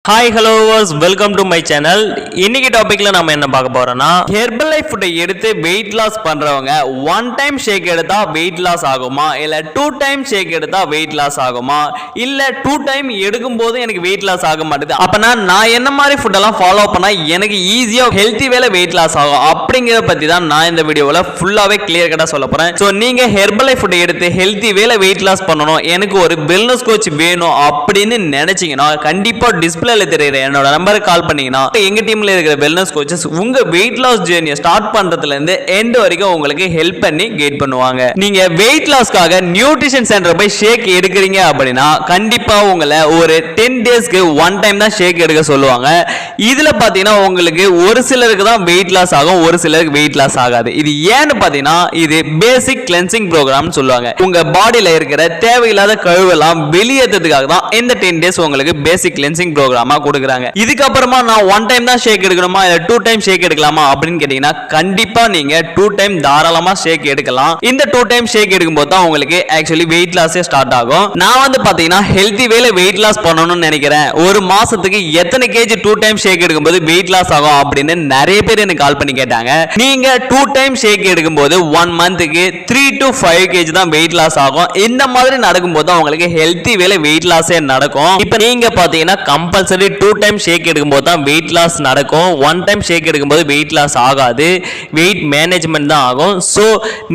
Hi hello welcome to my channel. இன்னைக்கு டாபிக்ல நம்ம என்ன பார்க்க போறோம்னா, ஹெர்பல் லைஃப் ஃபுட்டை எடுத்து வெயிட் லாஸ் பண்றவங்க ஒன் டைம் ஷேக் எடுத்தா வெயிட் லாஸ் ஆகுமா, இல்ல 2 டைம் ஷேக் எடுத்தா வெயிட் லாஸ் ஆகுமா, இல்ல 2 டைம் எடுக்கும் போது எனக்கு வெயிட் லாஸ் ஆக மாட்டேது, அப்பனா நான் என்ன மாதிரி ஃபுட் எல்லாம் ஃபாலோ பண்ணா எனக்கு ஈஸியா ஹெல்த்தி வேலை வெயிட் லாஸ் ஆகும் அப்படிங்கறத பத்தி தான் நான் இந்த வீடியோல ஃபுல்லாவே கிளியர் கட்டா சொல்ல போறேன். சோ நீங்க ஹெர்பல் லைஃப் ஃபுட்டை எடுத்து ஹெல்த்தி வேலை வெயிட் லாஸ் பண்ணணும், எனக்கு ஒரு வெல்னஸ் கோச் வேணும் அப்படின்னு நினைச்சீங்கன்னா கண்டிப்பா டிஸ்பிளே தெரியுற என்னோட நம்பருக்கு கால் பண்ணீங்கன்னா எங்க டீம்ல இருக்கிற வெல்னஸ் கோச்சஸ் உங்க வெயிட் லாஸ் ஜர்னியை ஸ்டார்ட் பண்றதுல இருந்து எண்ட் வரைக்கும் உங்களுக்கு ஹெல்ப் பண்ணி கைட் பண்ணுவாங்க. நீங்க வெயிட் லாஸ்க்காக நியூட்ரிஷன் சென்டர் போய் ஷேக் எடுக்கிறீங்க அப்படின்னா கண்டிப்பா உங்களை ஒரு 10 டேஸ்க்கு ஒன் டைம் தான் ஷேக் எடுக்க சொல்லுவாங்க. இதுல பாத்தீங்கன்னா உங்களுக்கு ஒரு சிலருக்கு தான் வெயிட் லாஸ் ஆகும், ஒரு சிலருக்கு வெயிட் லாஸ் ஆகாது. இது ஏன்னு பாத்தீங்கன்னா இது பேசிக் கிளென்சிங் ப்ரோக்ராம் சொல்லுவாங்க. உங்க பாடியில இருக்கிற தேவையில்லாத கழிவெல்லாம் வெளியேற்றதுக்காக தான் இந்த 10 டேஸ் உங்களுக்கு பேசிக் கிளென்சிங் ப்ரோக்ராம் கொடுக்குறாங்க. இதுக்கு அப்புறமா நான் ஒன் டைம் தான் ஷேக் எடுக்கணுமா இல்ல 2 டைம் ஷேக் எடுக்கலாமா அப்படின்னு கேட்டீங்கன்னா கண்டிப்பா நீங்க 2 டைம் தாராளமா ஷேக் எடுக்கலாம். இந்த 2 டைம் ஷேக் எடுக்கும்போது தான் உங்களுக்கு ஆக்சுவலி வெயிட் லாஸே ஸ்டார்ட் ஆகும். நான் வந்து பாத்தீங்கன்னா ஹெல்த்தி வேல வெயிட் லாஸ் பண்ணணும்னு நினைக்கிறேன், ஒரு மாசத்துக்கு எத்தனை கேஜி 2 டைம் ஷேக் எடுக்கும்போது வெயிட் லாஸ் ஆகும் அப்படின்னு நிறைய பேர் எனக்கு கால் பண்ணி கேட்டாங்க. நீங்க 2 டைம் ஷேக் எடுக்கும்போது 1 மந்த்துக்கு 3 to 5 கேஜி தான் வெயிட் லாஸ் ஆகும். இந்த மாதிரி நடக்கும்போது தான் உங்களுக்கு ஹெல்த்தி வேல வெயிட் லாஸே நடக்கும். இப்போ நீங்க பாத்தீங்கன்னா கம்பல்சரி 2 டைம் ஷேக் எடுக்கும்போது தான் வெயிட் லாஸ் நடக்கும். 1 டைம் ஷேக் எடுக்கும்போது வெயிட் லாஸ் ஆகாது, வெயிட் மேனேஜ்மெண்ட் தான் ஆகும். ஸோ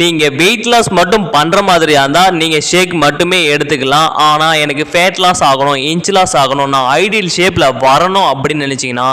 நீங்க வெயிட் லாஸ் மட்டும் பண்ற மாதிரியா இருந்தா நீங்க ஷேக் மட்டுமே எடுத்துக்கலாம். ஆனா எனக்கு ஃபேட் லாஸ் ஆகணும், இன்ச் லாஸ் ஆகணும், நான் ஐடியல் ஷேப்ல வரணும் அப்படின்னு நினைச்சீங்கன்னா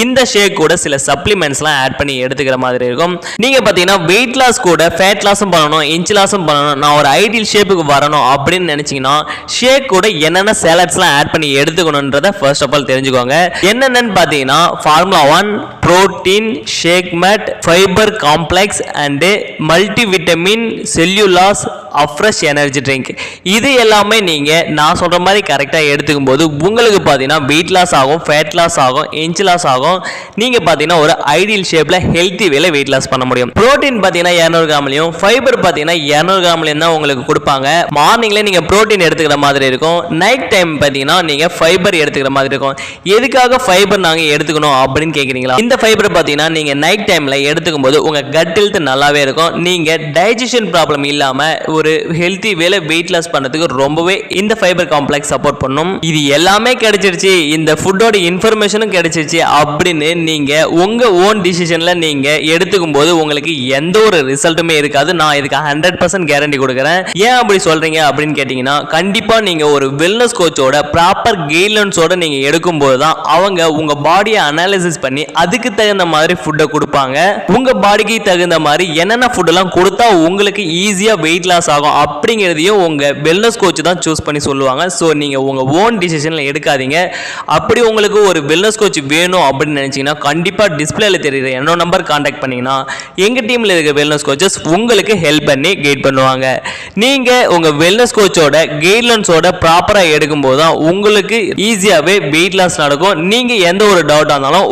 இந்த ஷேக் கூட சில சப்ளிமெண்ட்ஸ்லாம் ஆட் பண்ணி எடுத்துக்கிற மாதிரி இருக்கும். நீங்க பாத்தீங்கன்னா வெயிட் லாஸ் கூட ஃபேட் லாஸும் பண்ணணும், இன்ச் லாஸும் பண்ணணும், நான் ஒரு ஐடியல் ஷேப்புக்கு வரணும் அப்படின்னு நினைச்சீங்கன்னா ஷேக் கூட என்னென்ன சேலட்ஸ்லாம் ஆட் பண்ணி எடுத்துக்கணும்ன்றத ஃபர்ஸ்ட் ஆஃப் ஆல் தெரிஞ்சுக்கோங்க. என்னென்னு பார்த்தீங்கன்னா formula 1 protein, shake mate, fibre complex and multi vitamin, cell u loss, afresh energy drink. இது எல்லாமே நீங்க நான் சொல்ற மாதிரி கரெக்டா எடுத்துக்கும் போது உங்களுக்கு பார்த்தீங்கன்னா வெயிட் லாஸ் ஆகும், ஃபேட் லாஸ் ஆகும், இன்ச் லாஸ் ஆகும். நீங்க பார்த்தீங்கன்னா ஒரு ஐடியல் ஷேப்ல ஹெல்த்தி வேலை வெயிட் லாஸ் பண்ண முடியும். புரோட்டீன் பார்த்தீங்கன்னா 200 கிராம்லையும், ஃபைபர் பார்த்தீங்கன்னா 200 கிராம்லையும் தான் உங்களுக்கு கொடுப்பாங்க. மார்னிங்ல நீங்க புரோட்டீன் எடுத்துக்கிற மாதிரி இருக்கும், நைட் டைம் பார்த்தீங்கன்னா நீங்க ஃபைபர் எடுத்துக்கிற மாதிரி இருக்கும். எதுக்காக ஃபைபர் நாங்க எடுத்துக்கணும் அப்படின்னு கேக்குறீங்களா? இந்த ஃபைபர் பார்த்தீங்கன்னா நீங்க நைட் டைம்ல எடுத்துக்கும் போது உங்க கட் ஹெல்த் நல்லாவே இருக்கும். நீங்க டைஜஷன் ப்ராப்ளம் இல்லாம ஒரு ஹெல்த்தி வேலை வெயிட் லாஸ் பண்றதுக்கு ரொம்பவே இந்த ஃபைபர் காம்ப்ளெக்ஸ் சப்போர்ட் பண்ணும். இது எல்லாமே கிடைச்சிருச்சு, இந்த ஃபுட்டோட இன்ஃபர்மேஷனும் கிடைச்சிருச்சு அப்படின்னு நீங்க உங்க ஓன் டிசிஷன்ல நீங்க எடுத்துக்கும் போது உங்களுக்கு எந்த ஒரு ரிசல்ட்டுமே இருக்காது. நான் இதுக்கு 100% கேரண்டி கொடுக்குறேன். ஏன் அப்படி சொல்றீங்க அப்படின்னு கேட்டீங்கன்னா கண்டிப்பா நீங்க ஒரு வெல்னஸ் கோச்சோட ப்ராப்பர் கைட்லைன்ஸோட நீங்க எடுக்கும்போது தான் அவங்க உங்க பாடியை அனாலிசிஸ் பண்ணி அதுக்கு தகுந்த மாதிரி ஃபுட்டை கொடுப்பாங்க. உங்க பாடிக்கு தகுந்த மாதிரி என்னென்ன ஃபுட் எல்லாம் கொடுத்தா உங்களுக்கு ஈஸியா வெயிட் லாஸ் ஆகும் அப்படிங்கிறதையும் உங்க வெல்னஸ் கோச் தான் சூஸ் பண்ணி சொல்லுவாங்க. ஸோ நீங்க உங்க ஓன் டிசிஷன்ல எடுக்காதீங்க. அப்படி உங்களுக்கு ஒரு வெல்னஸ் கோச் வேணும் அப்படின்னு நினைச்சீங்கன்னா கண்டிப்பா டிஸ்பிளேல தெரியுற என்னோட நம்பர் கான்டாக்ட் பண்ணீங்கன்னா எங்க டீம்ல இருக்க வெல்னஸ் கோச்சஸ் உங்களுக்கு ஹெல்ப் பண்ணி கைட் பண்ணுவாங்க. நீங்க உங்க வெல்னஸ் கோச்சோட கைட்லைன்ஸோட ப்ராப்பரா எடுக்கும்போது தான் உங்களுக்கு ஈஸியாவே வெயிட் லாஸ் நடக்கும். நீங்க எந்த ஒரு டவுட்டா இருந்தாலும்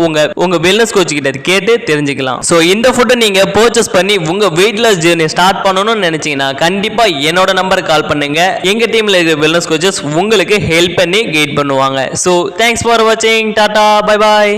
உங்க வெல்னஸ் கோச் கிட்ட கேட்டு தெரிஞ்சுக்கலாம். சோ இந்த ஃபுட்டை நீங்க பர்ச்சேஸ் பண்ணி உங்க வெயிட் லாஸ் ஜர்னி ஸ்டார்ட் பண்ணணும்னு நினைச்சீங்கன்னா கண்டிப்பா என்னோட நம்பருக்கு கால் பண்ணுங்க. எங்க டீம்ல இருக்கிற வெல்னஸ் கோச்சஸ் உங்களுக்கு ஹெல்ப் பண்ணி கைட் பண்ணுவாங்க. சோ தேங்க்ஸ் ஃபார் வாட்சிங். Tata, bye bye.